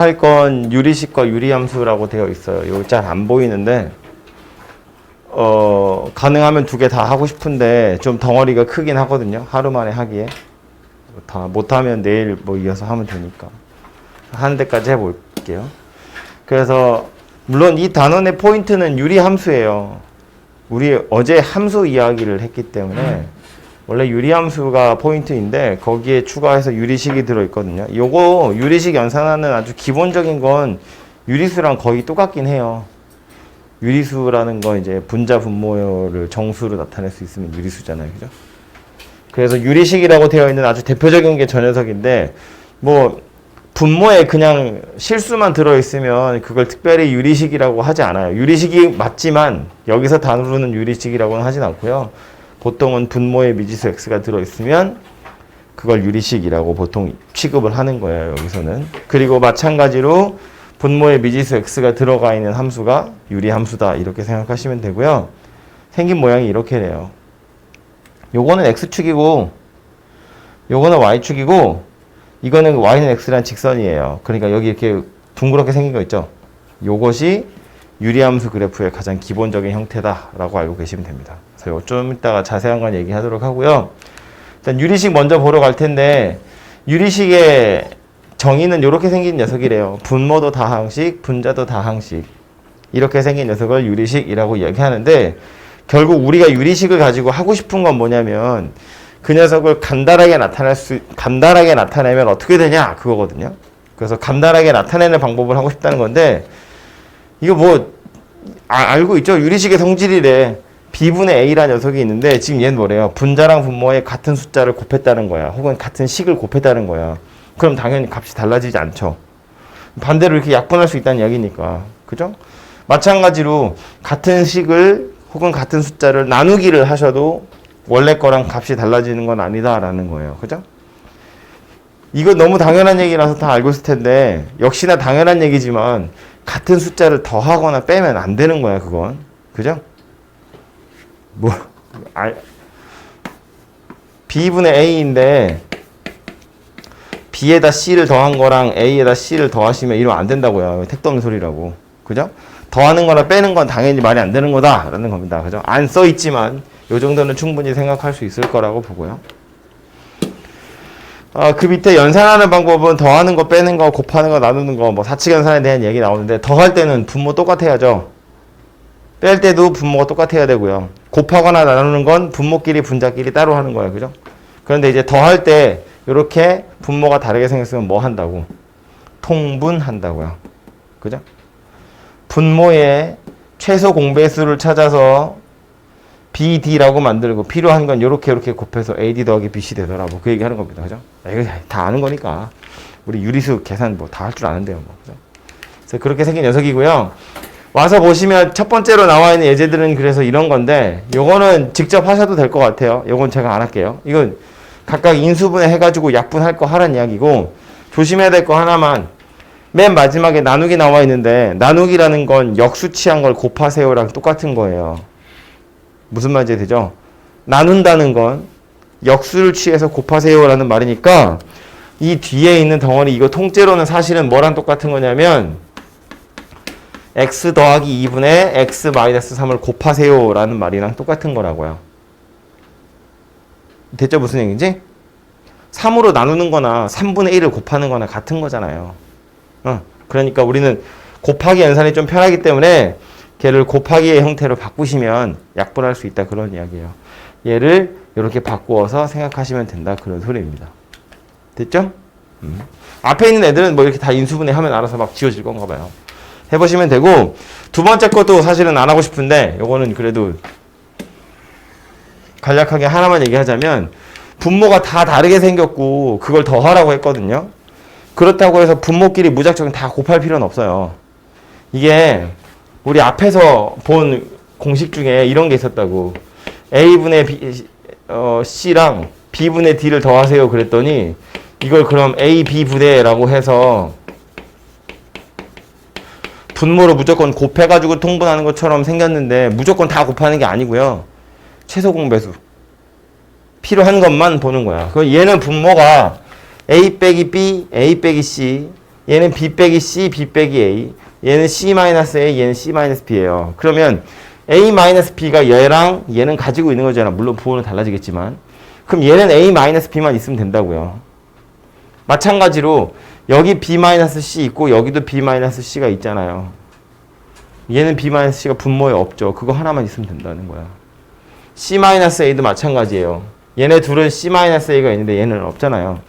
할 건 유리식과 유리함수라고 되어 있어요. 이거 잘 안 보이는데 가능하면 두 개 다 하고 싶은데 좀 덩어리가 크긴 하거든요. 하루 만에 하기에 다 못하면 내일 뭐 이어서 하면 되니까 하는 데까지 해볼게요. 그래서 물론 이 단원의 포인트는 유리함수예요. 우리 어제 함수 이야기를 했기 때문에 원래 유리함수가 포인트인데 거기에 추가해서 유리식이 들어있거든요. 요거 유리식 연산하는 아주 기본적인 건 유리수랑 거의 똑같긴 해요. 유리수라는 건 이제 분자 분모를 정수로 나타낼 수 있으면 유리수잖아요. 그죠? 그래서 유리식이라고 되어 있는 아주 대표적인 게 저 녀석인데 뭐 분모에 그냥 실수만 들어있으면 그걸 특별히 유리식이라고 하지 않아요. 유리식이 맞지만 여기서 다루는 유리식이라고는 하진 않고요. 보통은 분모에 미지수 x가 들어있으면 그걸 유리식이라고 보통 취급을 하는 거예요. 여기서는. 그리고 마찬가지로 분모에 미지수 x가 들어가 있는 함수가 유리함수다. 이렇게 생각하시면 되고요. 생긴 모양이 이렇게 돼요. 요거는 x축이고 요거는 y축이고 이거는 y는 x란 직선이에요. 그러니까 여기 이렇게 둥그렇게 생긴 거 있죠. 요것이 유리함수 그래프의 가장 기본적인 형태다라고 알고 계시면 됩니다. 그래서 좀 이따가 자세한 건 얘기하도록 하고요. 일단 유리식 먼저 보러 갈 텐데 유리식의 정의는 이렇게 생긴 녀석이래요. 분모도 다항식, 분자도 다항식. 이렇게 생긴 녀석을 유리식이라고 이야기하는데 결국 우리가 유리식을 가지고 하고 싶은 건 뭐냐면 그 녀석을 간단하게 나타내면 어떻게 되냐 그거거든요. 그래서 간단하게 나타내는 방법을 하고 싶다는 건데 이거 뭐 알고 있죠? 유리식의 성질이래. b분의 a라는 녀석이 있는데 지금 얘는 뭐래요? 분자랑 분모에 같은 숫자를 곱했다는 거야. 혹은 같은 식을 곱했다는 거야. 그럼 당연히 값이 달라지지 않죠. 반대로 이렇게 약분할 수 있다는 이야기니까. 그죠? 마찬가지로 같은 식을 혹은 같은 숫자를 나누기를 하셔도 원래 거랑 값이 달라지는 건 아니다라는 거예요. 그죠? 이거 너무 당연한 얘기라서 다 알고 있을 텐데 역시나 당연한 얘기지만 같은 숫자를 더하거나 빼면 안 되는 거야, 그건. 그죠? b분의 a인데 b에다 c를 더한 거랑 a에다 c를 더하시면 이러면 안 된다고요. 택도 없는 소리라고. 그죠? 더하는 거나 빼는 건 당연히 말이 안 되는 거다라는 겁니다. 그죠? 안 써 있지만 요 정도는 충분히 생각할 수 있을 거라고 보고요. 그 밑에 연산하는 방법은 더하는 거, 빼는 거, 곱하는 거, 나누는 거, 뭐 사칙 연산에 대한 얘기 나오는데 더할 때는 분모 똑같아야죠. 뺄 때도 분모가 똑같아야 되고요. 곱하거나 나누는 건 분모끼리 분자끼리 따로 하는 거예요. 그죠? 그런데 이제 더할 때 이렇게 분모가 다르게 생겼으면 뭐 한다고? 통분한다고요. 그죠? 분모의 최소 공배수를 찾아서 BD라고 만들고 필요한 건 이렇게 곱해서 AD 더하기 BC 되더라고. 그 얘기 하는 겁니다. 그죠? 이거 다 아는 거니까. 우리 유리수 계산 뭐 다 할 줄 아는데요. 뭐. 그죠? 그래서 그렇게 생긴 녀석이고요. 와서 보시면 첫 번째로 나와 있는 예제들은 그래서 이런 건데 요거는 직접 하셔도 될 것 같아요. 요건 제가 안 할게요. 이건 각각 인수분해 해가지고 약분할 거 하라는 이야기고 조심해야 될 거 하나만 맨 마지막에 나누기 나와 있는데 나누기라는 건 역수치한 걸 곱하세요랑 똑같은 거예요. 무슨 말인지 되죠? 나눈다는 건 역수를 취해서 곱하세요라는 말이니까 이 뒤에 있는 덩어리 이거 통째로는 사실은 뭐랑 똑같은 거냐면 x 더하기 2분의 x 마이너스 3을 곱하세요라는 말이랑 똑같은 거라고요. 됐죠? 무슨 얘기인지? 3으로 나누는 거나 3분의 1을 곱하는 거나 같은 거잖아요. 그러니까 우리는 곱하기 연산이 좀 편하기 때문에 걔를 곱하기의 형태로 바꾸시면 약분할 수 있다 그런 이야기예요. 얘를 이렇게 바꾸어서 생각하시면 된다 그런 소리입니다. 됐죠? 앞에 있는 애들은 뭐 이렇게 다 인수분해 하면 알아서 막 지워질 건가 봐요. 해보시면 되고 두 번째 것도 사실은 안 하고 싶은데 요거는 그래도 간략하게 하나만 얘기하자면 분모가 다 다르게 생겼고 그걸 더하라고 했거든요. 그렇다고 해서 분모끼리 무작정 다 곱할 필요는 없어요. 이게 우리 앞에서 본 공식 중에 이런 게 있었다고. A분의 C랑 B분의 D를 더하세요 그랬더니 이걸 그럼 A, B 부대라고 해서 분모로 무조건 곱해가지고 통분하는 것처럼 생겼는데 무조건 다 곱하는 게 아니고요. 최소 공배수. 필요한 것만 보는 거야. 얘는 분모가 A 빼기 B, A 빼기 C 얘는 B 빼기 C, B 빼기 A. 얘는 C-A, 얘는 C-B예요. 그러면 A-B가 얘랑 얘는 가지고 있는 거잖아. 물론 부호는 달라지겠지만. 그럼 얘는 A-B만 있으면 된다고요. 마찬가지로 여기 B-C 있고 여기도 B-C가 있잖아요. 얘는 B-C가 분모에 없죠. 그거 하나만 있으면 된다는 거야. C-A도 마찬가지예요. 얘네 둘은 C-A가 있는데 얘는 없잖아요.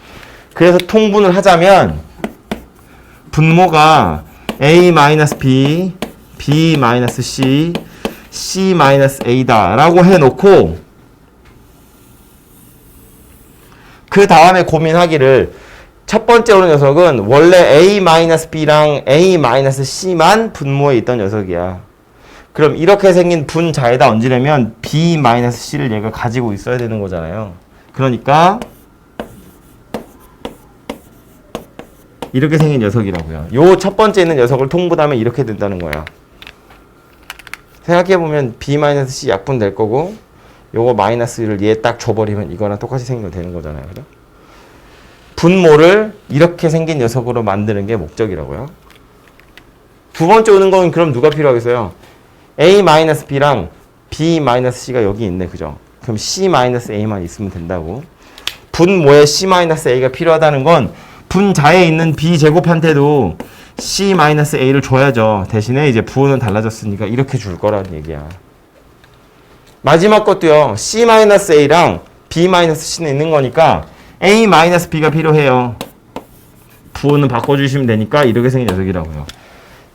그래서 통분을 하자면 분모가 A-B, B-C, C-A다 라고 해놓고 그 다음에 고민하기를 첫 번째 오는 녀석은 원래 A-B랑 A-C만 분모에 있던 녀석이야. 그럼 이렇게 생긴 분자에다 얹으려면 B-C를 얘가 가지고 있어야 되는 거잖아요. 그러니까 이렇게 생긴 녀석이라고요. 요 첫 번째 있는 녀석을 통분하면 이렇게 된다는 거야. 생각해보면 B-C 약분 될 거고 요거 마이너스를 얘 딱 줘버리면 이거랑 똑같이 생기면 되는 거잖아요. 그죠? 분모를 이렇게 생긴 녀석으로 만드는 게 목적이라고요. 두 번째 오는 건 그럼 누가 필요하겠어요? A-B랑 B-C가 여기 있네. 그죠? 그럼 C-A만 있으면 된다고. 분모에 C-A가 필요하다는 건 분자에 있는 B제곱한테도 C-A를 줘야죠. 대신에 이제 부호는 달라졌으니까 이렇게 줄 거라는 얘기야. 마지막 것도요. C-A랑 B-C는 있는 거니까 A-B가 필요해요. 부호는 바꿔주시면 되니까 이렇게 생긴 녀석이라고요.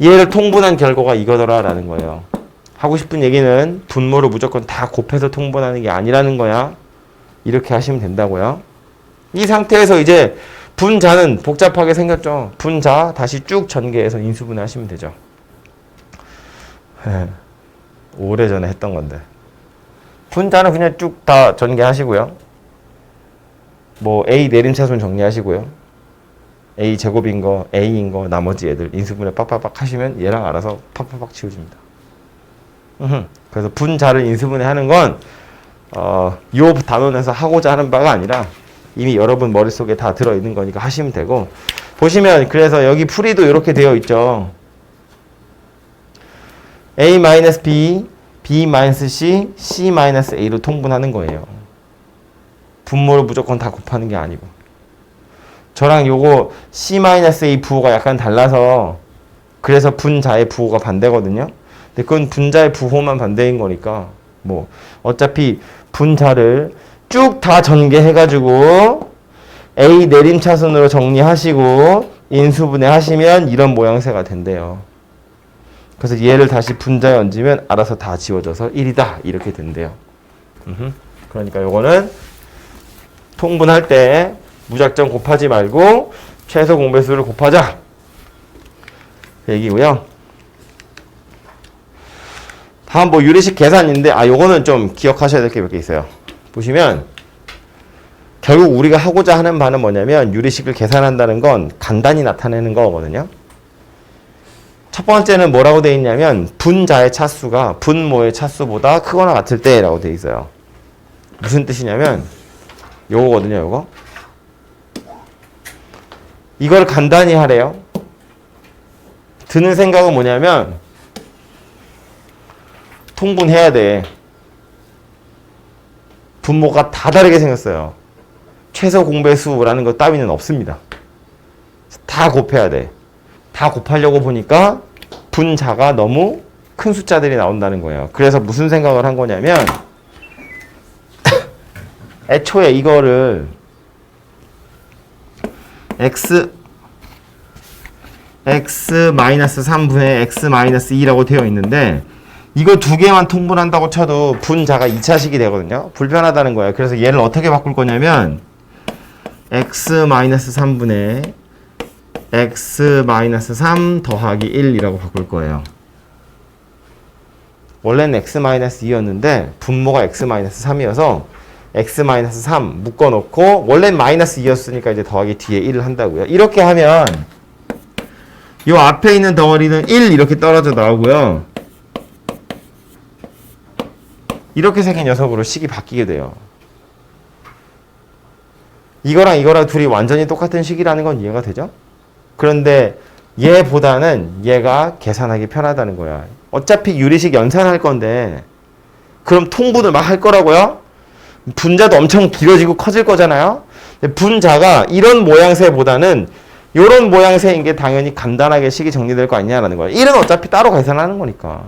얘를 통분한 결과가 이거더라 라는 거예요. 하고 싶은 얘기는 분모를 무조건 다 곱해서 통분하는 게 아니라는 거야. 이렇게 하시면 된다고요. 이 상태에서 이제 분자는 복잡하게 생겼죠. 분자 다시 쭉 전개해서 인수분해 하시면 되죠. 오래전에 했던 건데. 분자는 그냥 쭉 다 전개하시고요. 뭐 A 내림차순 정리하시고요. A 제곱인 거, A인 거, 나머지 애들 인수분해 빡빡빡 하시면 얘랑 알아서 팍팍팍 치워집니다. 그래서 분자를 인수분해 하는 건 요 단원에서 하고자 하는 바가 아니라 이미 여러분 머릿속에 다 들어있는 거니까 하시면 되고 보시면 그래서 여기 풀이도 이렇게 되어 있죠. A-B, B-C, C-A로 통분하는 거예요. 분모를 무조건 다 곱하는 게 아니고 저랑 요거 C-A 부호가 약간 달라서 그래서 분자의 부호가 반대거든요. 근데 그건 분자의 부호만 반대인 거니까 뭐 어차피 분자를 쭉 다 전개해가지고 A 내림차순으로 정리하시고 인수분해 하시면 이런 모양새가 된대요. 그래서 얘를 다시 분자에 얹으면 알아서 다 지워져서 1이다 이렇게 된대요. 그러니까 요거는 통분할 때 무작정 곱하지 말고 최소 공배수를 곱하자 그 얘기고요. 다음 뭐 유리식 계산인데 요거는 좀 기억하셔야 될 게 몇 개 있어요. 보시면 결국 우리가 하고자 하는 바는 뭐냐면 유리식을 계산한다는 건 간단히 나타내는 거거든요. 첫 번째는 뭐라고 되어 있냐면 분자의 차수가 분모의 차수보다 크거나 같을 때 라고 되어 있어요. 무슨 뜻이냐면 요거거든요. 요거 이걸 간단히 하래요. 드는 생각은 뭐냐면 통분해야 돼. 분모가 다 다르게 생겼어요. 최소 공배수라는 거 따위는 없습니다. 다 곱해야 돼. 다 곱하려고 보니까 분자가 너무 큰 숫자들이 나온다는 거예요. 그래서 무슨 생각을 한 거냐면 애초에 이거를 x-3분의 x-2라고 되어 있는데 이거 두 개만 통분한다고 쳐도 분자가 2차식이 되거든요. 불편하다는 거예요. 그래서 얘를 어떻게 바꿀 거냐면 x-3분의 x-3 더하기 1이라고 바꿀 거예요. 원래는 x-2였는데 분모가 x-3이어서 x-3 묶어놓고 원래는 -2였으니까 이제 더하기 뒤에 1을 한다고요. 이렇게 하면 이 앞에 있는 덩어리는 1 이렇게 떨어져 나오고요. 이렇게 생긴 녀석으로 식이 바뀌게 돼요. 이거랑 이거랑 둘이 완전히 똑같은 식이라는 건 이해가 되죠? 그런데 얘보다는 얘가 계산하기 편하다는 거야. 어차피 유리식 연산할 건데 그럼 통분을 막 할 거라고요? 분자도 엄청 길어지고 커질 거잖아요. 분자가 이런 모양새보다는 이런 모양새인 게 당연히 간단하게 식이 정리될 거 아니냐라는 거예요. 1은 어차피 따로 계산하는 거니까.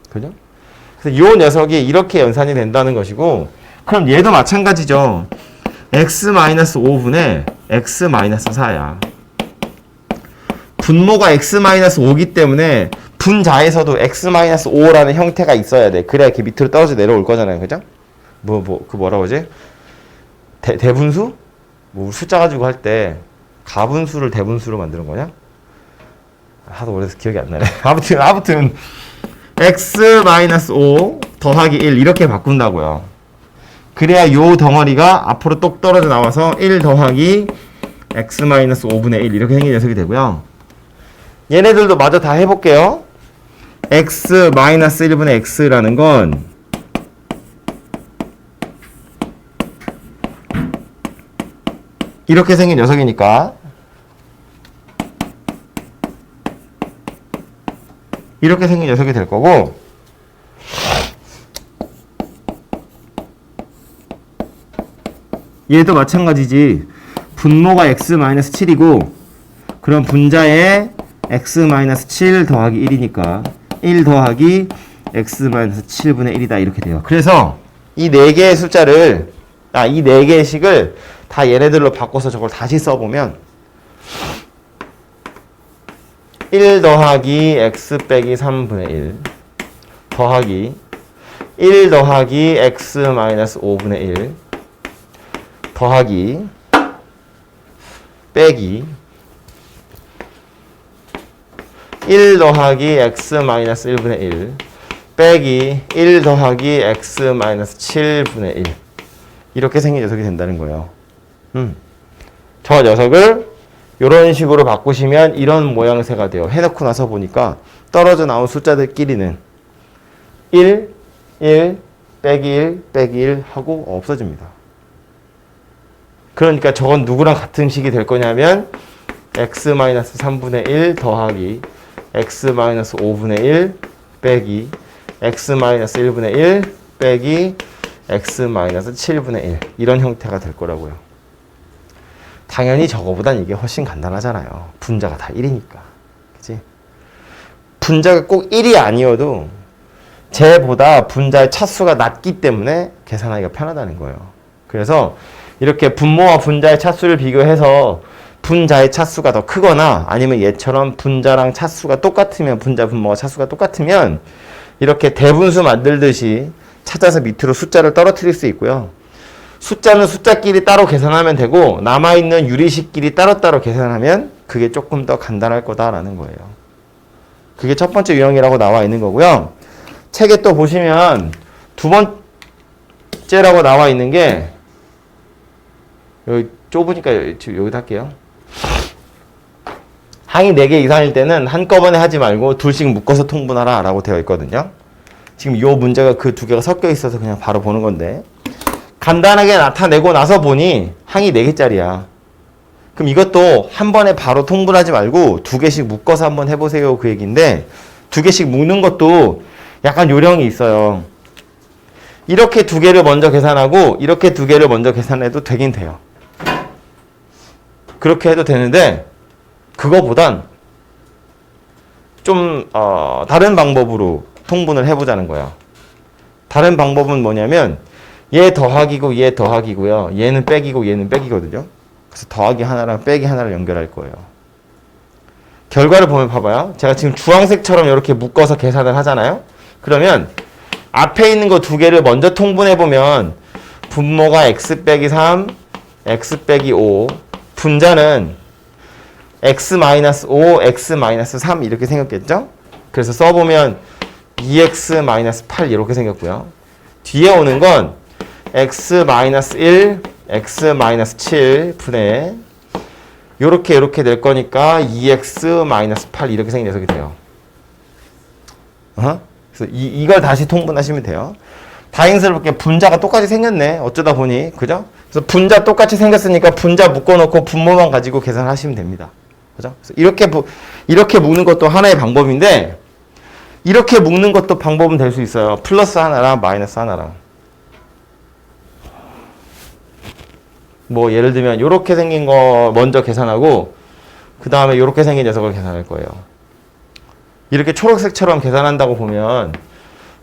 그죠? 그래서 이 녀석이 이렇게 연산이 된다는 것이고, 그럼 얘도 마찬가지죠. x-5분의 x-4야. 분모가 x-5기 때문에 분자에서도 x-5라는 형태가 있어야 돼. 그래야 이렇게 밑으로 떨어져 내려올 거잖아요. 그죠? 그 뭐라고 하지? 대분수? 뭐 숫자 가지고 할 때 가분수를 대분수로 만드는 거냐? 하도 오래돼서 기억이 안 나네. 아무튼 x-5 더하기 1 이렇게 바꾼다고요. 그래야 요 덩어리가 앞으로 똑 떨어져 나와서 1 더하기 x-5분의 1 이렇게 생긴 녀석이 되고요. 얘네들도 마저 다 해볼게요. x-1분의 x라는 건 이렇게 생긴 녀석이니까 이렇게 생긴 녀석이 될 거고, 얘도 마찬가지지. 분모가 x-7이고 그럼 분자에 x-7 더하기 1이니까 1 더하기 x-7분의 1이다 이렇게 돼요. 그래서 이 4개의 숫자를 이 4개의 식을 다 얘네들로 바꿔서 저걸 다시 써보면 1 더하기 x 빼기 3분의 1 더하기 1 더하기 x-5분의 1 더하기 빼기 1 더하기 x-1분의 1 빼기 1 더하기 x-7분의 1 이렇게 생긴 녀석이 된다는 거예요. 저 녀석을 이런 식으로 바꾸시면 이런 모양새가 돼요. 해놓고 나서 보니까 떨어져 나온 숫자들끼리는 1, 1, 빼기 1, 빼기 1 하고 없어집니다. 그러니까 저건 누구랑 같은 식이 될 거냐면 x-3분의 1 더하기 x-5분의 1 빼기 x-1분의 1 빼기 x-7분의 1 이런 형태가 될 거라고요. 당연히 저거보단 이게 훨씬 간단하잖아요. 분자가 다 1이니까. 그치? 분자가 꼭 1이 아니어도 쟤보다 분자의 차수가 낮기 때문에 계산하기가 편하다는 거예요. 그래서 이렇게 분모와 분자의 차수를 비교해서 분자의 차수가 더 크거나 아니면 얘처럼 분자랑 차수가 똑같으면 분자 분모가 차수가 똑같으면 이렇게 대분수 만들듯이 찾아서 밑으로 숫자를 떨어뜨릴 수 있고요. 숫자는 숫자끼리 따로 계산하면 되고 남아있는 유리식끼리 따로따로 계산하면 그게 조금 더 간단할 거다라는 거예요. 그게 첫 번째 유형이라고 나와 있는 거고요. 책에 또 보시면 두 번째라고 나와 있는 게 여기 좁으니까 여기다 할게요. 항이 4개 이상일 때는 한꺼번에 하지 말고 둘씩 묶어서 통분하라 라고 되어 있거든요. 지금 이 문제가 그 두 개가 섞여 있어서 그냥 바로 보는 건데 간단하게 나타내고 나서 보니 항이 4개짜리야. 그럼 이것도 한 번에 바로 통분하지 말고 2개씩 묶어서 한번 해보세요 그 얘기인데 2개씩 묶는 것도 약간 요령이 있어요. 이렇게 2개를 먼저 계산하고 이렇게 2개를 먼저 계산해도 되긴 돼요. 그렇게 해도 되는데 그거보단 좀 다른 방법으로 통분을 해보자는 거예요. 다른 방법은 뭐냐면 얘 더하기고 얘 더하기고요. 얘는 빼기고 얘는 빼기거든요. 그래서 더하기 하나랑 빼기 하나를 연결할 거예요. 결과를 보면 봐봐요. 제가 지금 주황색처럼 이렇게 묶어서 계산을 하잖아요. 그러면 앞에 있는 거 2개를 먼저 통분해보면 분모가 x 빼기 3, x 빼기 5 분자는 x-5, x-3 이렇게 생겼겠죠? 그래서 써보면 2x-8 이렇게 생겼고요. 뒤에 오는 건 x-1, x-7 분의 요렇게 될 거니까 2x-8 이렇게 생긴 녀석이 돼요. 그래서 이걸 다시 통분하시면 돼요. 다행스럽게 분자가 똑같이 생겼네. 어쩌다 보니. 그죠? 그래서 분자 똑같이 생겼으니까 분자 묶어놓고 분모만 가지고 계산하시면 됩니다. 그죠? 그래서 이렇게 묶는 것도 하나의 방법인데, 이렇게 묶는 것도 방법은 될 수 있어요. 플러스 하나랑 마이너스 하나랑. 뭐 예를 들면 이렇게 생긴 거 먼저 계산하고 그 다음에 이렇게 생긴 녀석을 계산할 거예요. 이렇게 초록색처럼 계산한다고 보면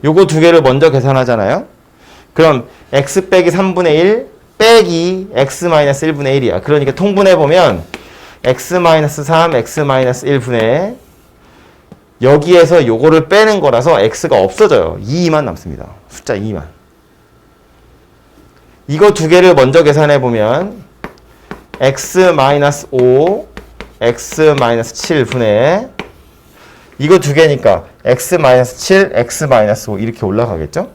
요거 두 개를 먼저 계산하잖아요. 그럼 x 빼기 3분의 1 빼기 x 마이너스 1분의 1이야. 그러니까 통분해보면 x 마이너스 3, x 마이너스 1분의 여기에서 요거를 빼는 거라서 x가 없어져요. 2만 남습니다. 숫자 2만. 이거 두 개를 먼저 계산해보면 x 마이너스 5, x 마이너스 7분의 이거 두 개니까 x 마이너스 7, x 마이너스 5 이렇게 올라가겠죠?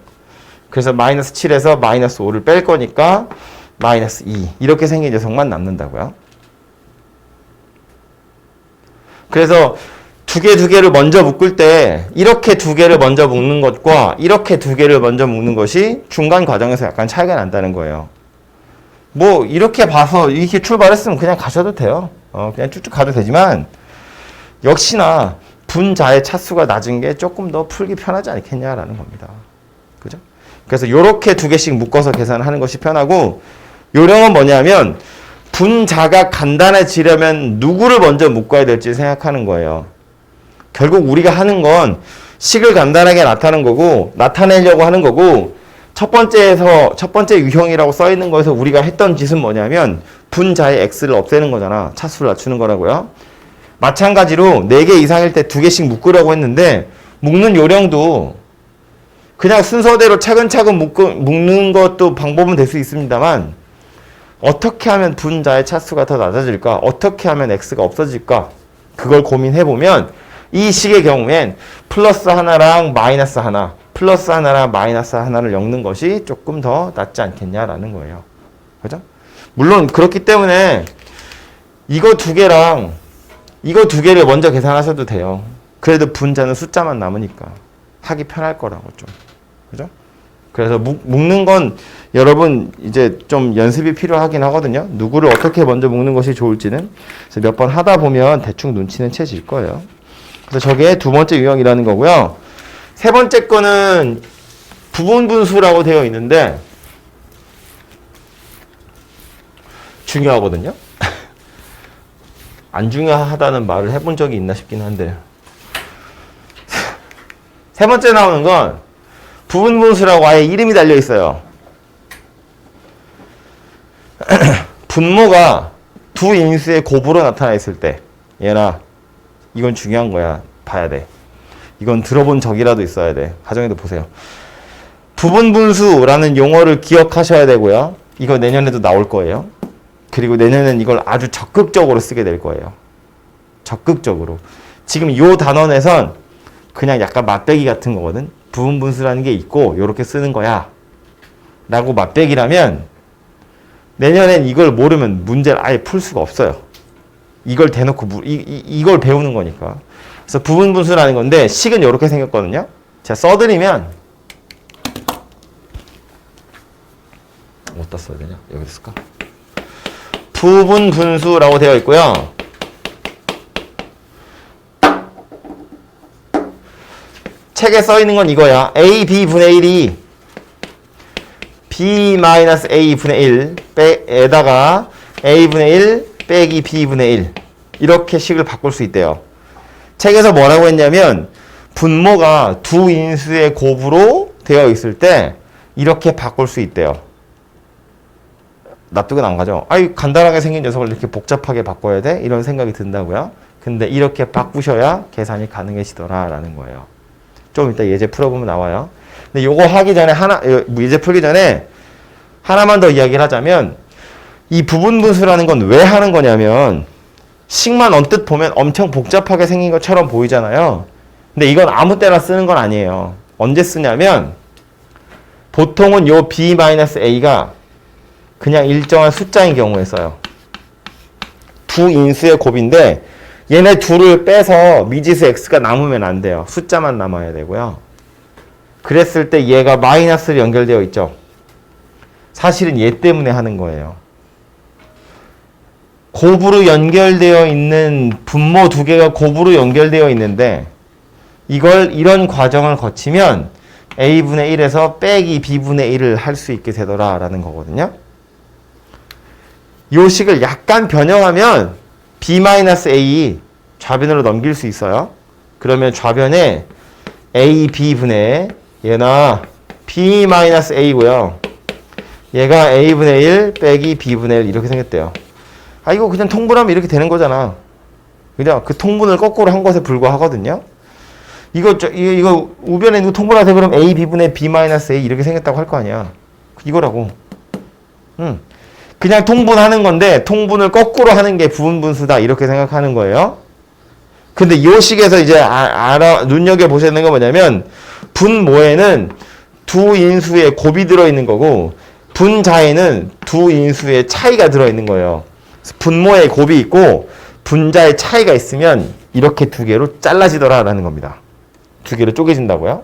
그래서 마이너스 7에서 마이너스 5를 뺄 거니까 마이너스 2 이렇게 생긴 녀석만 남는다고요. 그래서 두 개를 먼저 묶을 때 이렇게 두 개를 먼저 묶는 것과 이렇게 두 개를 먼저 묶는 것이 중간 과정에서 약간 차이가 난다는 거예요. 뭐 이렇게 봐서 이렇게 출발했으면 그냥 가셔도 돼요. 그냥 쭉쭉 가도 되지만 역시나 분자의 차수가 낮은 게 조금 더 풀기 편하지 않겠냐라는 겁니다. 그죠? 그래서 요렇게 두 개씩 묶어서 계산하는 것이 편하고, 요령은 뭐냐면 분자가 간단해지려면 누구를 먼저 묶어야 될지 생각하는 거예요. 결국 우리가 하는 건 식을 간단하게 나타내려고 하는 거고, 첫 번째 유형이라고 써 있는 거에서 우리가 했던 짓은 뭐냐면 분자의 x를 없애는 거잖아. 차수를 낮추는 거라고요. 마찬가지로 4개 이상일 때 2개씩 묶으려고 했는데 묶는 요령도 그냥 순서대로 차근차근 묶는 것도 방법은 될 수 있습니다만, 어떻게 하면 분자의 차수가 더 낮아질까? 어떻게 하면 x가 없어질까? 그걸 고민해보면 이 식의 경우엔 플러스 하나랑 마이너스 하나, 플러스 하나랑 마이너스 하나를 엮는 것이 조금 더 낫지 않겠냐라는 거예요. 그죠? 물론 그렇기 때문에 이거 두 개를 먼저 계산하셔도 돼요. 그래도 분자는 숫자만 남으니까 하기 편할 거라고 좀. 그죠? 그래서 묶는 건 여러분 이제 좀 연습이 필요하긴 하거든요. 누구를 어떻게 먼저 묶는 것이 좋을지는. 그래서 몇 번 하다 보면 대충 눈치는 채질 거예요. 그래서 저게 두 번째 유형이라는 거고요. 세 번째 거는 부분 분수라고 되어 있는데 중요하거든요. 안 중요하다는 말을 해본 적이 있나 싶긴 한데, 세 번째 나오는 건 부분 분수라고 아예 이름이 달려 있어요. 분모가 두 인수의 곱으로 나타나 있을 때, 얘나 이건 중요한 거야. 봐야 돼. 이건 들어본 적이라도 있어야 돼. 가정에도 보세요. 부분 분수라는 용어를 기억하셔야 되고요. 이거 내년에도 나올 거예요. 그리고 내년엔 이걸 아주 적극적으로 쓰게 될 거예요. 적극적으로. 지금 이 단원에선 그냥 약간 맛배기 같은 거거든. 부분 분수라는 게 있고 이렇게 쓰는 거야 라고 맛배기라면, 내년엔 이걸 모르면 문제를 아예 풀 수가 없어요. 이걸 대놓고 이걸 배우는 거니까. 그래서 부분 분수라는 건데 식은 이렇게 생겼거든요. 제가 써드리면 어디다 써야 되냐? 여기 있을까? 부분 분수라고 되어 있고요. 책에 써 있는 건 이거야. a, b 분의 1이 b-a 분의 1 에다가 a 분의 1 빼기 b 분의 1 이렇게 식을 바꿀 수 있대요. 책에서 뭐라고 했냐면 분모가 두 인수의 곱으로 되어 있을 때 이렇게 바꿀 수 있대요. 납득은 안 가죠? 아이, 간단하게 생긴 녀석을 이렇게 복잡하게 바꿔야 돼? 이런 생각이 든다고요. 근데 이렇게 바꾸셔야 계산이 가능해지더라 라는 거예요. 좀 이따 예제 풀어보면 나와요. 근데 요거 하기 전에 예제 풀기 전에 하나만 더 이야기를 하자면, 이 부분 분수라는 건 왜 하는 거냐면, 식만 언뜻 보면 엄청 복잡하게 생긴 것처럼 보이잖아요. 근데 이건 아무 때나 쓰는 건 아니에요. 언제 쓰냐면, 보통은 요 b-a가 그냥 일정한 숫자인 경우에 써요. 두 인수의 곱인데 얘네 둘을 빼서 미지수 x가 남으면 안 돼요. 숫자만 남아야 되고요. 그랬을 때 얘가 마이너스로 연결되어 있죠. 사실은 얘 때문에 하는 거예요. 곱으로 연결되어 있는 분모 두 개가 곱으로 연결되어 있는데 이런 과정을 거치면 a분의 1에서 빼기 b분의 1을 할 수 있게 되더라 라는 거거든요. 요 식을 약간 변형하면 b-a 좌변으로 넘길 수 있어요. 그러면 좌변에 a, b분의 얘나 b-a고요. 얘가 a분의 1 빼기 b분의 1 이렇게 생겼대요. 아, 이거 그냥 통분하면 이렇게 되는 거잖아. 그냥 그 통분을 거꾸로 한 것에 불과하거든요. 이거 우변에 누구 통분하세요? 그럼 a, b분의 b-a 이렇게 생겼다고 할 거 아니야. 이거라고. 그냥 통분하는 건데 통분을 거꾸로 하는 게 부분분수다 이렇게 생각하는 거예요. 근데 이 식에서 이제 눈여겨보셔야 되는 건 뭐냐면 분모에는 두 인수의 곱이 들어있는 거고 분자에는 두 인수의 차이가 들어있는 거예요. 분모에 곱이 있고 분자의 차이가 있으면 이렇게 두 개로 잘라지더라 라는 겁니다. 두 개로 쪼개진다고요?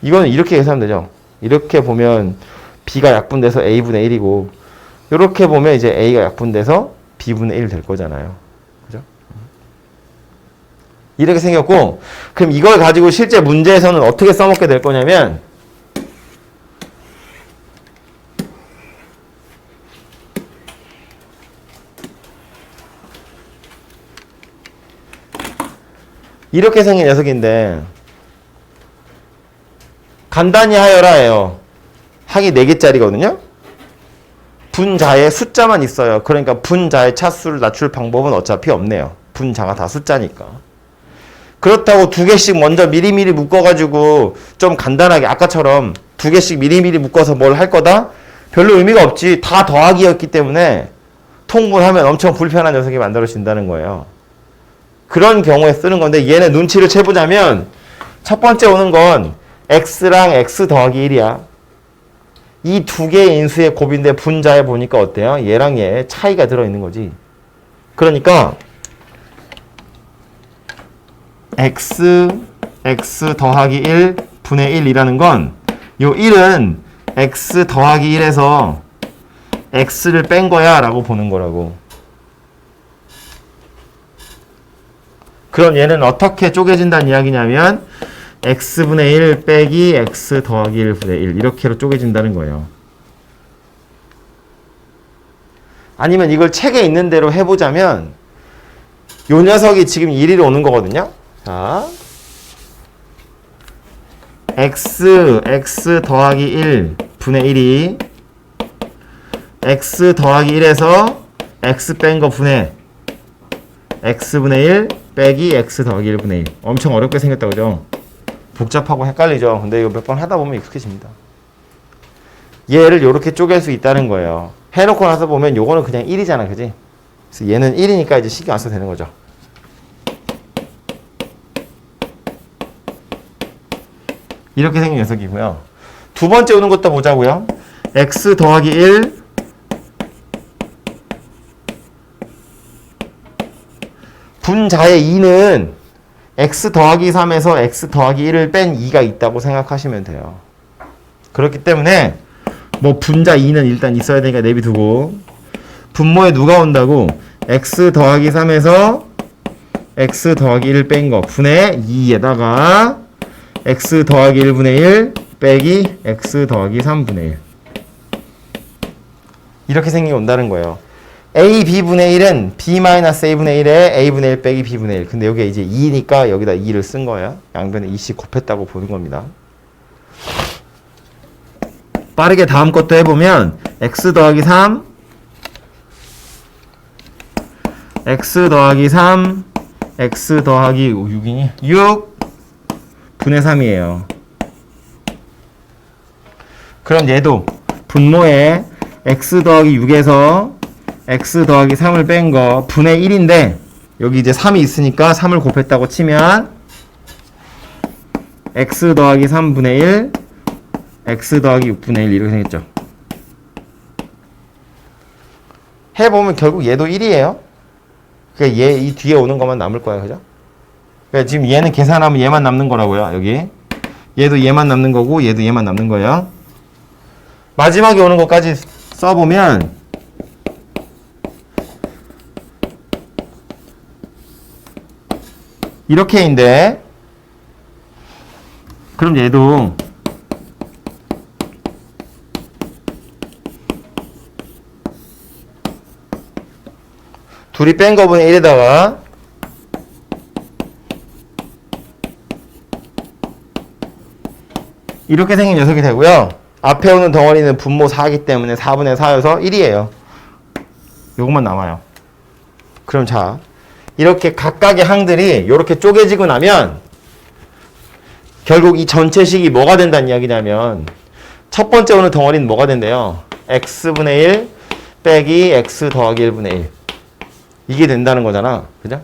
이거는 이렇게 계산하면 되죠. 이렇게 보면 b가 약분돼서 a분의 1이고 이렇게 보면 이제 a가 약분돼서 b분의 1 될 거잖아요. 그죠? 이렇게 생겼고 그럼 이걸 가지고 실제 문제에서는 어떻게 써먹게 될 거냐면 이렇게 생긴 녀석인데 간단히 하여라예요. 항이 4개짜리거든요. 분자에 숫자만 있어요. 그러니까 분자의 차수를 낮출 방법은 어차피 없네요. 분자가 다 숫자니까. 그렇다고 2개씩 먼저 미리미리 묶어가지고 좀 간단하게 아까처럼 2개씩 미리미리 묶어서 뭘 할 거다? 별로 의미가 없지. 다 더하기였기 때문에 통분하면 엄청 불편한 녀석이 만들어진다는 거예요. 그런 경우에 쓰는 건데 얘네 눈치를 채보자면 첫 번째 오는 건 x랑 x 더하기 1이야. 이 두 개의 인수의 곱인데 분자에 보니까 어때요? 얘랑 얘 차이가 들어있는 거지. 그러니까 x 더하기 1 분의 1이라는 건 요 1은 x 더하기 1에서 x를 뺀 거야 라고 보는 거라고. 그럼 얘는 어떻게 쪼개진다는 이야기냐면 x분의 1 빼기 x 더하기 1분의 1 이렇게로 쪼개진다는 거예요. 아니면 이걸 책에 있는 대로 해보자면 요 녀석이 지금 1이 오는 거거든요. 자, x 더하기 1 분의 1이 x 더하기 1에서 x 뺀 거 분의 x분의 1 빼기 x 더하기 1분의 1 엄청 어렵게 생겼다 그죠? 복잡하고 헷갈리죠? 근데 이거 몇 번 하다 보면 익숙해집니다. 얘를 이렇게 쪼갤 수 있다는 거예요. 해놓고 나서 보면 요거는 그냥 1이잖아 그지? 그래서 얘는 1이니까 이제 신경 안 써도 되는 거죠. 이렇게 생긴 녀석이고요. 두 번째 오는 것도 보자고요. x 더하기 1 분자의 2는 x 더하기 3에서 x 더하기 1을 뺀 2가 있다고 생각하시면 돼요. 그렇기 때문에 뭐 분자 2는 일단 있어야 되니까 내비두고 분모에 누가 온다고? x 더하기 3에서 x 더하기 1을 뺀 거 분의 2에다가 x 더하기 1분의 1 빼기 x 더하기 3분의 1 이렇게 생긴 게 온다는 거예요. a, b분의 1은 b-a분의 1에 a분의 1 빼기 b분의 1 근데 여기에 이제 2니까 여기다 2를 쓴 거예요. 양변에 2씩 곱했다고 보는 겁니다. 빠르게 다음 것도 해보면 x 더하기 3 x 더하기 3 x 더하기 6이니? 6 분의 3이에요. 그럼 얘도 분모에 x 더하기 6에서 x 더하기 3을 뺀 거 분의 1인데 여기 이제 3이 있으니까 3을 곱했다고 치면 x 더하기 3분의 1 x 더하기 6분의 1 이렇게 생겼죠. 해보면 결국 얘도 1이에요. 그러니까 얘 이 뒤에 오는 것만 남을 거야. 그죠? 그러니까 지금 얘는 계산하면 얘만 남는 거라고요. 여기 얘도 얘만 남는 거고 얘도 얘만 남는 거예요. 마지막에 오는 것까지 써보면 이렇게인데 그럼 얘도 둘이 뺀 거분의 1에다가 이렇게 생긴 녀석이 되고요. 앞에 오는 덩어리는 분모 4이기 때문에 4분의 4여서 1이에요. 요것만 남아요. 그럼 자, 이렇게 각각의 항들이 이렇게 쪼개지고 나면 결국 이 전체식이 뭐가 된다는 이야기냐면 첫 번째 오는 덩어리는 뭐가 된대요? x분의 1 빼기 x 더하기 1분의 1. 이게 된다는 거잖아. 그죠?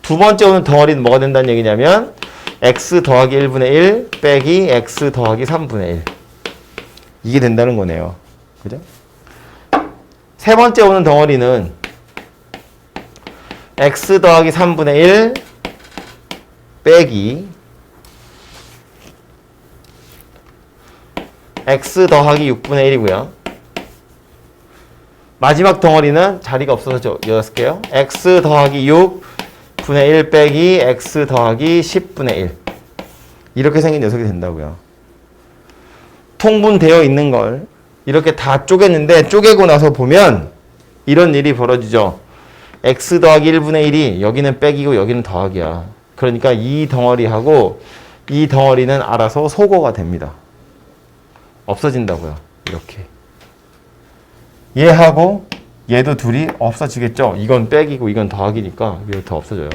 두 번째 오는 덩어리는 뭐가 된다는 얘기냐면 x 더하기 1분의 1 빼기 x 더하기 3분의 1. 이게 된다는 거네요. 그죠? 세 번째 오는 덩어리는 x 더하기 3분의 1 빼기 x 더하기 6분의 1이고요. 마지막 덩어리는 자리가 없어서 열었을게요. x 더하기 6분의 1 빼기 x 더하기 10분의 1. 이렇게 생긴 녀석이 된다고요. 통분되어 있는 걸 이렇게 다 쪼갰는데 쪼개고 나서 보면 이런 일이 벌어지죠. x 더하기 1분의 1이 여기는 빼기고 여기는 더하기야. 그러니까 이 덩어리하고 이 덩어리는 알아서 소거가 됩니다. 없어진다고요. 이렇게. 얘하고 얘도 둘이 없어지겠죠. 이건 빼기고 이건 더하기니까 이게 더 없어져요.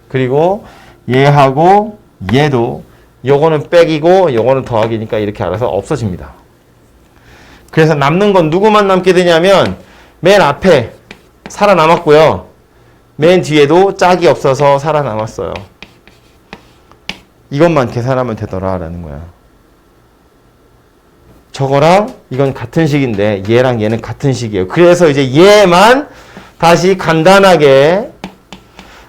그리고 얘하고 얘도 요거는 빼기고 요거는 더하기니까 이렇게 알아서 없어집니다. 그래서 남는 건 누구만 남게 되냐면 맨 앞에 살아남았고요. 맨 뒤에도 짝이 없어서 살아남았어요. 이것만 계산하면 되더라라는 거야. 저거랑 이건 같은 식인데 얘랑 얘는 같은 식이에요. 그래서 이제 얘만 다시 간단하게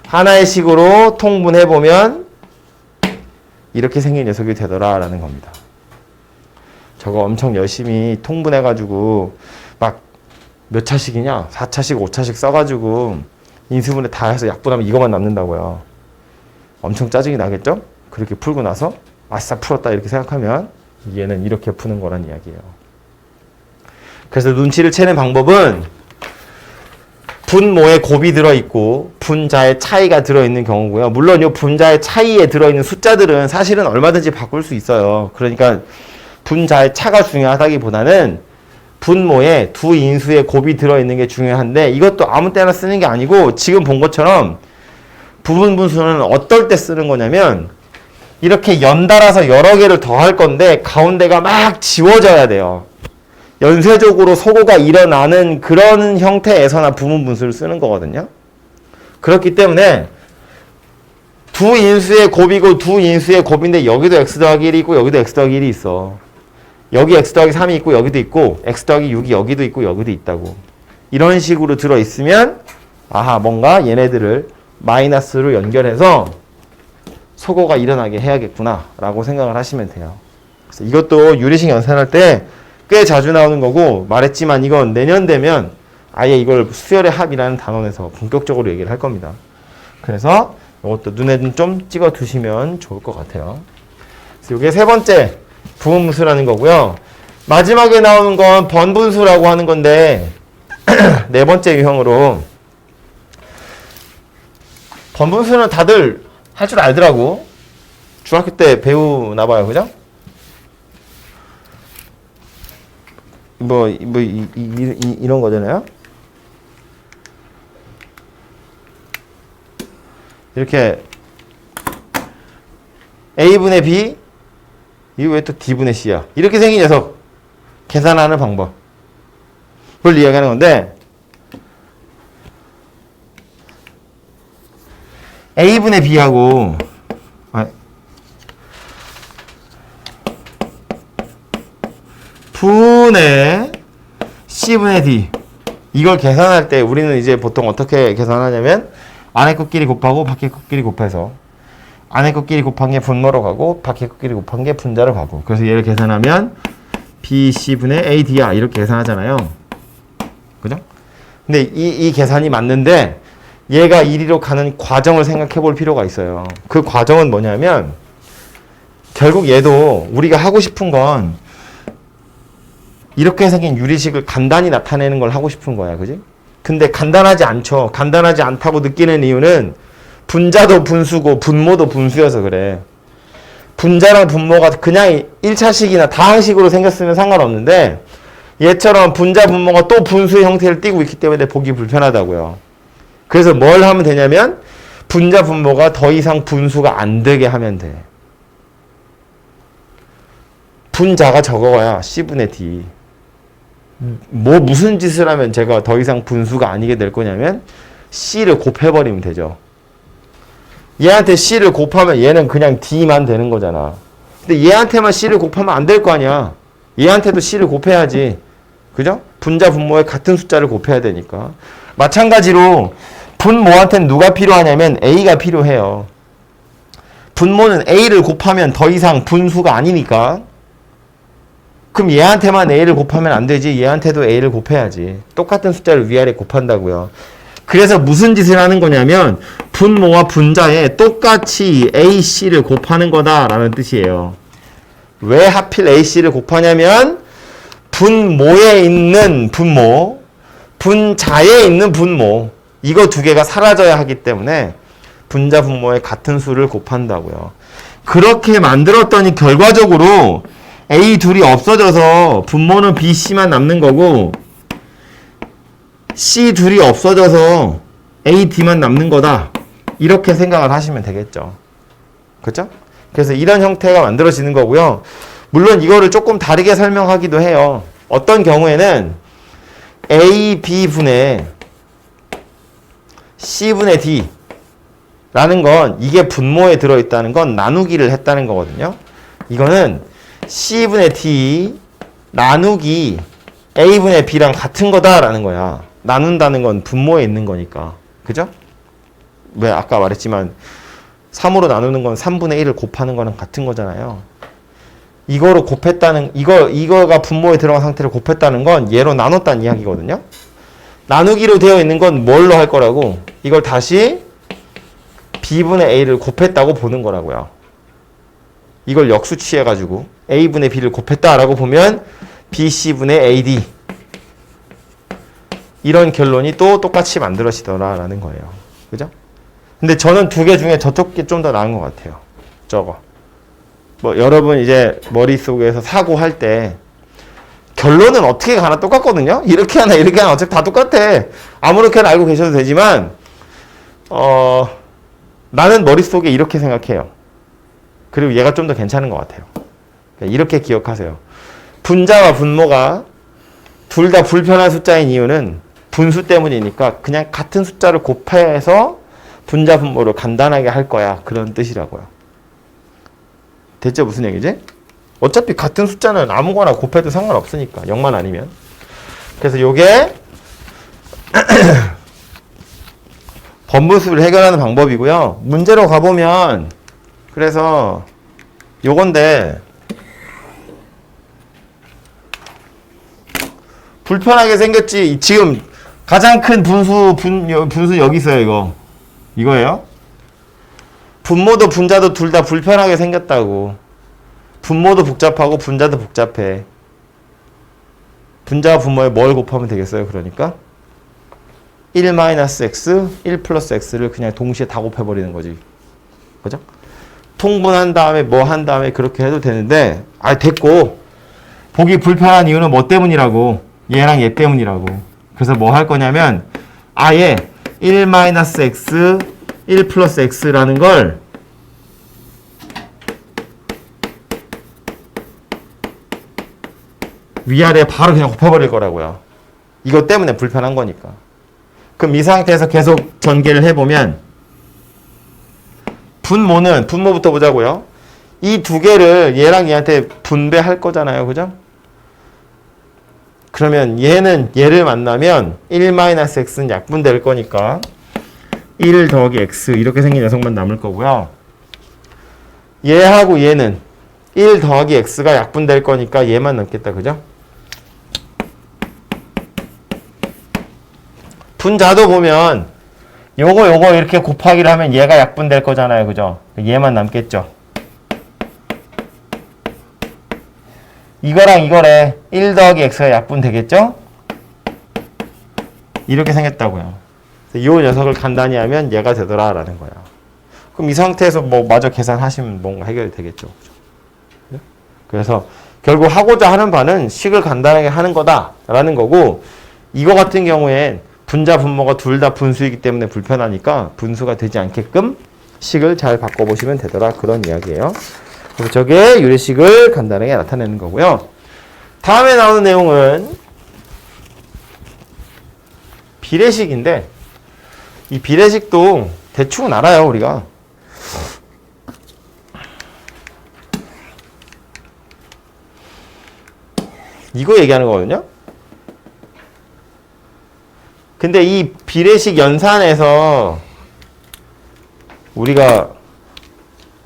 하나의 식으로 통분해보면 이렇게 생긴 녀석이 되더라라는 겁니다. 저거 엄청 열심히 통분해가지고 막 몇 차식이냐? 4차식, 5차식 써가지고 인수분해 다 해서 약분하면 이것만 남는다고요. 엄청 짜증이 나겠죠? 그렇게 풀고 나서 아싸 풀었다 이렇게 생각하면 얘는 이렇게 푸는 거란 이야기예요. 그래서 눈치를 채는 방법은 분모에 곱이 들어있고 분자에 차이가 들어있는 경우고요. 물론 이 분자의 차이에 들어있는 숫자들은 사실은 얼마든지 바꿀 수 있어요. 그러니까 분자의 차가 중요하다기보다는 분모에 두 인수의 곱이 들어있는 게 중요한데 이것도 아무 때나 쓰는 게 아니고 지금 본 것처럼 부분분수는 어떨 때 쓰는 거냐면 이렇게 연달아서 여러 개를 더할 건데 가운데가 막 지워져야 돼요. 연쇄적으로 소거가 일어나는 그런 형태에서나 부분분수를 쓰는 거거든요. 그렇기 때문에 두 인수의 곱이고 두 인수의 곱인데 여기도 x 더하기 1이 있고 여기도 x 더하기 1이 있어. 여기 x 더하기 3이 있고 여기도 있고 x 더하기 6이 여기도 있고 여기도 있다고. 이런 식으로 들어있으면 아하 뭔가 얘네들을 마이너스로 연결해서 소거가 일어나게 해야겠구나 라고 생각을 하시면 돼요. 그래서 이것도 유리식 연산할 때 꽤 자주 나오는 거고 말했지만 이건 내년 되면 아예 이걸 수열의 합이라는 단원에서 본격적으로 얘기를 할 겁니다. 그래서 이것도 눈에 좀 찍어 두시면 좋을 것 같아요. 그래서 이게 세 번째 부분분수라는 거고요. 마지막에 나오는 건 번분수라고 하는 건데 네 번째 유형으로 번분수는 다들 할 줄 알더라고. 중학교 때 배우나 봐요. 그죠? 이런 거잖아요. 이렇게 A분의 B 이거 왜 또 D분의 C야? 이렇게 생긴 녀석 계산하는 방법 그걸 이야기하는 건데 A분의 B하고 분의 C분의 D 이걸 계산할 때 우리는 이제 보통 어떻게 계산하냐면 안에 것끼리 곱하고 밖에 것끼리 곱해서 안에 것끼리 곱한 게 분모로 가고 밖에 것끼리 곱한 게 분자로 가고 그래서 얘를 계산하면 BC분의 AD야 이렇게 계산하잖아요. 그죠? 근데 이 계산이 맞는데 얘가 이리로 가는 과정을 생각해 볼 필요가 있어요. 그 과정은 뭐냐면 결국 얘도 우리가 하고 싶은 건 이렇게 생긴 유리식을 간단히 나타내는 걸 하고 싶은 거야. 그지? 근데 간단하지 않죠. 간단하지 않다고 느끼는 이유는 분자도 분수고 분모도 분수여서 그래. 분자랑 분모가 그냥 1차식이나 다항식으로 생겼으면 상관없는데 얘처럼 분자 분모가 또 분수의 형태를 띠고 있기 때문에 보기 불편하다고요. 그래서 뭘 하면 되냐면 분자 분모가 더 이상 분수가 안 되게 하면 돼. 분자가 적어야 C분의 D. 무슨 짓을 하면 제가 더 이상 분수가 아니게 될 거냐면 C를 곱해버리면 되죠. 얘한테 C를 곱하면 얘는 그냥 D만 되는 거잖아. 근데 얘한테만 C를 곱하면 안 될 거 아니야. 얘한테도 C를 곱해야지. 그죠? 분자 분모에 같은 숫자를 곱해야 되니까. 마찬가지로 분모한테는 누가 필요하냐면 A가 필요해요. 분모는 A를 곱하면 더 이상 분수가 아니니까. 그럼 얘한테만 A를 곱하면 안 되지. 얘한테도 A를 곱해야지. 똑같은 숫자를 위아래 곱한다고요. 그래서 무슨 짓을 하는 거냐면 분모와 분자에 똑같이 AC를 곱하는 거다라는 뜻이에요. 왜 하필 AC를 곱하냐면 분모에 있는 분모, 분자에 있는 분모, 이거 두 개가 사라져야 하기 때문에 분자 분모의 같은 수를 곱한다고요. 그렇게 만들었더니 결과적으로 A 둘이 없어져서 분모는 B, C만 남는 거고 C 둘이 없어져서 A, D만 남는 거다. 이렇게 생각을 하시면 되겠죠. 그렇죠? 그래서 이런 형태가 만들어지는 거고요. 물론 이거를 조금 다르게 설명하기도 해요. 어떤 경우에는 A, B분의 C분의 D 라는 건 이게 분모에 들어있다는 건 나누기를 했다는 거거든요. 이거는 C분의 D 나누기 A분의 B랑 같은 거다라는 거야. 나눈다는 건 분모에 있는 거니까. 그죠? 왜 아까 말했지만 3으로 나누는 건 3분의 1을 곱하는 거랑 같은 거잖아요. 이거로 곱했다는 이거가 분모에 들어간 상태를 곱했다는 건 얘로 나눴다는 이야기거든요. 나누기로 되어 있는 건 뭘로 할 거라고? 이걸 다시 B분의 A를 곱했다고 보는 거라고요. 이걸 역수 취해가지고 A분의 B를 곱했다라고 보면 BC분의 AD 이런 결론이 또 똑같이 만들어지더라라는 거예요. 그죠? 근데 저는 두 개 중에 저쪽 게 좀 더 나은 것 같아요. 저거. 뭐 여러분 이제 머릿속에서 사고할 때 결론은 어떻게 가나 똑같거든요. 이렇게 하나 이렇게 하나 어차피 다 똑같아. 아무렇게나 알고 계셔도 되지만 나는 머릿속에 이렇게 생각해요. 그리고 얘가 좀 더 괜찮은 것 같아요. 이렇게 기억하세요. 분자와 분모가 둘 다 불편한 숫자인 이유는 분수 때문이니까 그냥 같은 숫자를 곱해서 분자 분모를 간단하게 할 거야. 그런 뜻이라고요. 됐죠? 무슨 얘기지? 어차피 같은 숫자는 아무거나 곱해도 상관없으니까 0만 아니면. 그래서 요게 번분수를 해결하는 방법이고요. 문제로 가보면 그래서 요건데 불편하게 생겼지. 지금 가장 큰 분수 여기 있어요. 이거예요. 분모도 분자도 둘 다 불편하게 생겼다고. 분모도 복잡하고 분자도 복잡해. 분자와 분모에 뭘 곱하면 되겠어요? 그러니까 1-x, 1 플러스 x를 그냥 동시에 다 곱해버리는 거지. 그죠? 통분한 다음에 뭐 한 다음에 그렇게 해도 되는데 됐고. 보기 불편한 이유는 뭐 때문이라고? 얘랑 얘 때문이라고. 그래서 뭐 할 거냐면 아예 1-x, 1 플러스 x라는 걸 위아래 바로 그냥 곱해버릴 거라고요. 이것 때문에 불편한 거니까. 그럼 이 상태에서 계속 전개를 해보면 분모부터 보자고요. 이 두 개를 얘랑 얘한테 분배할 거잖아요. 그죠? 그러면 얘는 얘를 만나면 1-x는 약분될 거니까 1 더하기 x 이렇게 생긴 녀석만 남을 거고요. 얘하고 얘는 1 더하기 x가 약분될 거니까 얘만 남겠다. 그죠? 분자도 보면 요거 이렇게 곱하기를 하면 얘가 약분될 거잖아요. 그죠? 얘만 남겠죠. 이거랑 이거래 1 더하기 x가 약분되겠죠? 이렇게 생겼다고요. 이 녀석을 간단히 하면 얘가 되더라 라는 거야. 그럼 이 상태에서 뭐 마저 계산하시면 뭔가 해결이 되겠죠. 그죠? 그래서 결국 하고자 하는 바는 식을 간단하게 하는 거다 라는 거고, 이거 같은 경우엔 분자 분모가 둘 다 분수이기 때문에 불편하니까 분수가 되지 않게끔 식을 잘 바꿔보시면 되더라, 그런 이야기예요. 그래서 저게 유래식을 간단하게 나타내는 거고요. 다음에 나오는 내용은 비례식인데, 이 비례식도 대충은 알아요, 우리가. 이거 얘기하는 거거든요. 근데 이 비례식 연산에서 우리가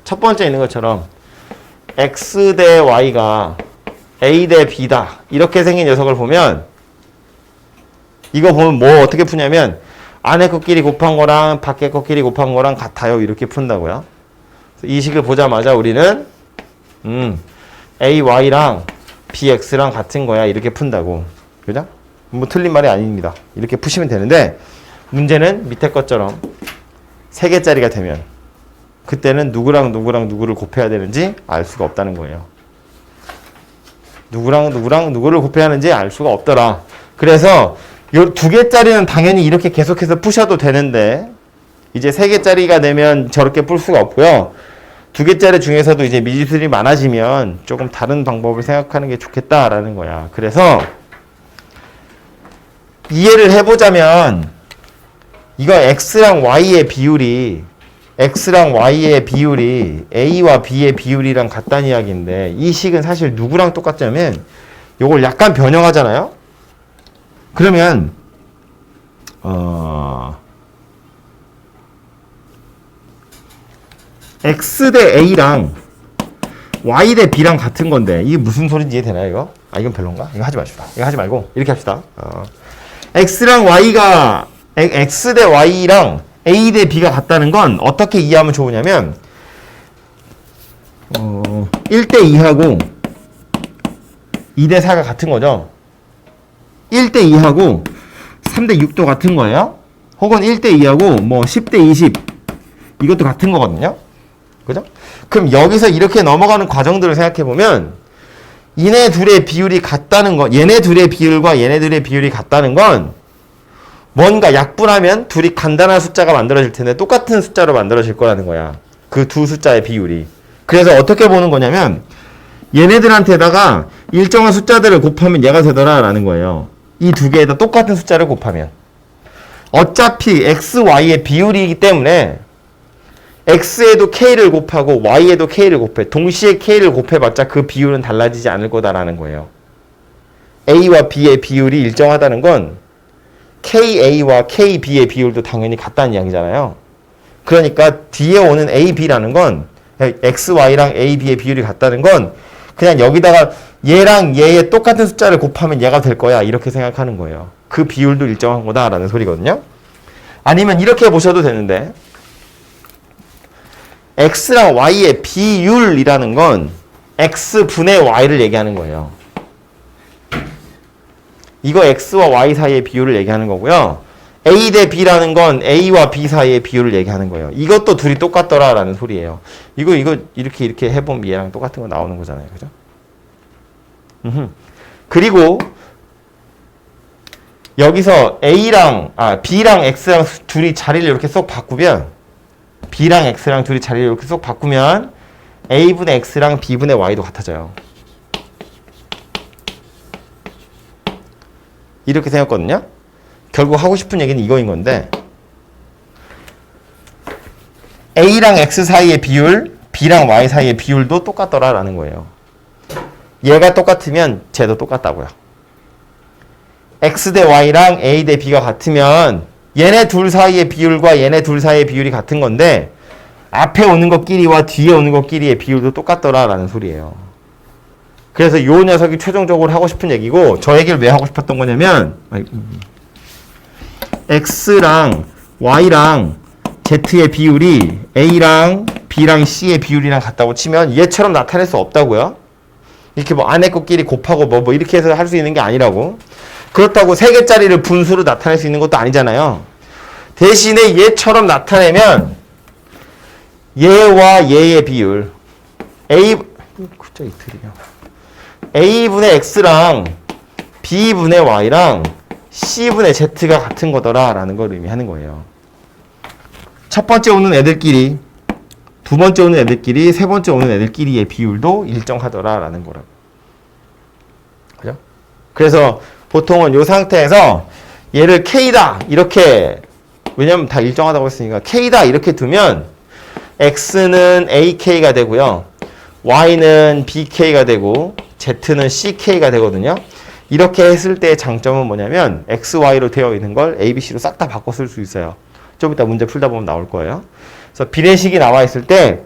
첫 번째 있는 것처럼 x 대 y가 a 대 b다 이렇게 생긴 녀석을 보면, 이거 보면 뭐 어떻게 푸냐면 안에 것끼리 곱한 거랑 밖에 것끼리 곱한 거랑 같아요, 이렇게 푼다고요. 이 식을 보자마자 우리는 ay랑 bx랑 같은 거야, 이렇게 푼다고. 그죠? 뭐 틀린 말이 아닙니다. 이렇게 푸시면 되는데, 문제는 밑에 것처럼 3개짜리가 되면 그때는 누구랑 누구를 곱해야 되는지 알 수가 없다는 거예요. 누구랑 누구를 곱해야 하는지 알 수가 없더라. 그래서 요 2개짜리는 당연히 이렇게 계속해서 푸셔도 되는데, 이제 3개짜리가 되면 저렇게 풀 수가 없고요. 2개짜리 중에서도 이제 미지수들이 많아지면 조금 다른 방법을 생각하는 게 좋겠다라는 거야. 그래서 이해를 해보자면, 이거 x랑 y의 비율이 a와 b의 비율이랑 같다는 이야기인데, 이 식은 사실 누구랑 똑같냐면 요걸 약간 변형하잖아요. 그러면 x 대 a랑 y 대 b랑 같은 건데, 이게 무슨 소리인지 이해되나요, 이거? 아, 이건 별론가? 이거 하지 마십시다. 이거 하지 말고 이렇게 합시다. x랑 y가 x 대 y랑 a 대 b가 같다는 건 어떻게 이해하면 좋으냐면, 1대 2하고 2대 4가 같은 거죠. 1대 2하고 3대 6도 같은 거예요. 혹은 1대 2하고 뭐 10대 20 이것도 같은 거거든요. 그죠? 그럼 여기서 이렇게 넘어가는 과정들을 생각해 보면, 얘네 둘의 비율이 같다는 거, 얘네 둘의 비율과 얘네 둘의 비율이 같다는 건 뭔가 약분하면 둘이 간단한 숫자가 만들어질 텐데 똑같은 숫자로 만들어질 거라는 거야. 그 두 숫자의 비율이. 그래서 어떻게 보는 거냐면, 얘네들한테다가 일정한 숫자들을 곱하면 얘가 되더라라는 거예요. 이 두 개에다 똑같은 숫자를 곱하면. 어차피 x, y의 비율이기 때문에 x에도 k를 곱하고 y에도 k를 곱해. 동시에 k를 곱해봤자 그 비율은 달라지지 않을 거다라는 거예요. a와 b의 비율이 일정하다는 건 ka와 kb의 비율도 당연히 같다는 이야기잖아요. 그러니까 뒤에 오는 ab라는 건, x, y랑 a, b의 비율이 같다는 건 그냥 여기다가 얘랑 얘의 똑같은 숫자를 곱하면 얘가 될 거야, 이렇게 생각하는 거예요. 그 비율도 일정한 거다라는 소리거든요. 아니면 이렇게 보셔도 되는데, x랑 y의 비율이라는 건 x분의 y를 얘기하는 거예요. 이거 x와 y 사이의 비율을 얘기하는 거고요. a 대 b라는 건 a와 b 사이의 비율을 얘기하는 거예요. 이것도 둘이 똑같더라라는 소리예요. 이거 이렇게 해보면 얘랑 똑같은 거 나오는 거잖아요. 그죠? 그리고 여기서 b랑 x랑 둘이 자리를 이렇게 쏙 바꾸면, b랑 x랑 둘이 자리를 이렇게 쏙 바꾸면 a분의 x랑 b분의 y도 같아져요. 이렇게 생겼거든요. 결국 하고 싶은 얘기는 이거인 건데, a랑 x 사이의 비율, b랑 y 사이의 비율도 똑같더라라는 거예요. 얘가 똑같으면 쟤도 똑같다고요. x 대 y랑 a 대 b가 같으면 얘네 둘 사이의 비율과 얘네 둘 사이의 비율이 같은 건데, 앞에 오는 것끼리와 뒤에 오는 것끼리의 비율도 똑같더라라는 소리예요. 그래서 요 녀석이 최종적으로 하고 싶은 얘기고, 저 얘기를 왜 하고 싶었던 거냐면, x랑 Y랑 Z의 비율이 A랑 B랑 C의 비율이랑 같다고 치면 얘처럼 나타낼 수 없다고요. 이렇게 뭐 안에 것끼리 곱하고 뭐 이렇게 해서 할 수 있는 게 아니라고. 그렇다고 3개짜리를 분수로 나타낼 수 있는 것도 아니잖아요. 대신에 얘처럼 나타내면 얘와 얘의 비율 A분의 X랑 B분의 Y랑 C분의 Z가 같은 거더라 라는 걸 의미하는 거예요. 첫 번째 오는 애들끼리, 두 번째 오는 애들끼리, 세 번째 오는 애들끼리의 비율도 일정하더라 라는 거라고. 그죠? 그래서 보통은 이 상태에서 얘를 K다 이렇게, 왜냐면 다 일정하다고 했으니까 K다 이렇게 두면 X는 AK가 되고요, Y는 BK가 되고 Z는 CK가 되거든요. 이렇게 했을 때의 장점은 뭐냐면 X, Y로 되어 있는 걸 A, B, C로 싹 다 바꿔 쓸 수 있어요. 좀 이따 문제 풀다 보면 나올 거예요. 그래서 비례식이 나와 있을 때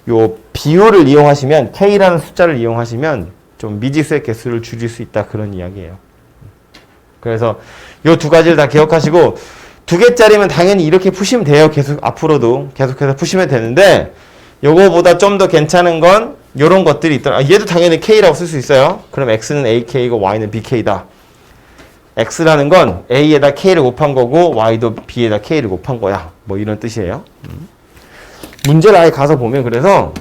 요 비율을 이용하시면, K라는 숫자를 이용하시면 좀 미지수의 개수를 줄일 수 있다, 그런 이야기예요. 그래서 요 두 가지를 다 기억하시고, 2개짜리면 당연히 이렇게 푸시면 돼요. 계속 앞으로도 계속해서 푸시면 되는데, 요거보다 좀 더 괜찮은 건 요런 것들이 있더라. 얘도 당연히 K라고 쓸 수 있어요. 그럼 X는 AK이고 Y는 BK다. X라는 건 A에다 K를 곱한 거고 Y도 B에다 K를 곱한 거야. 뭐 이런 뜻이에요. 문제를 아예 가서 보면, 그래서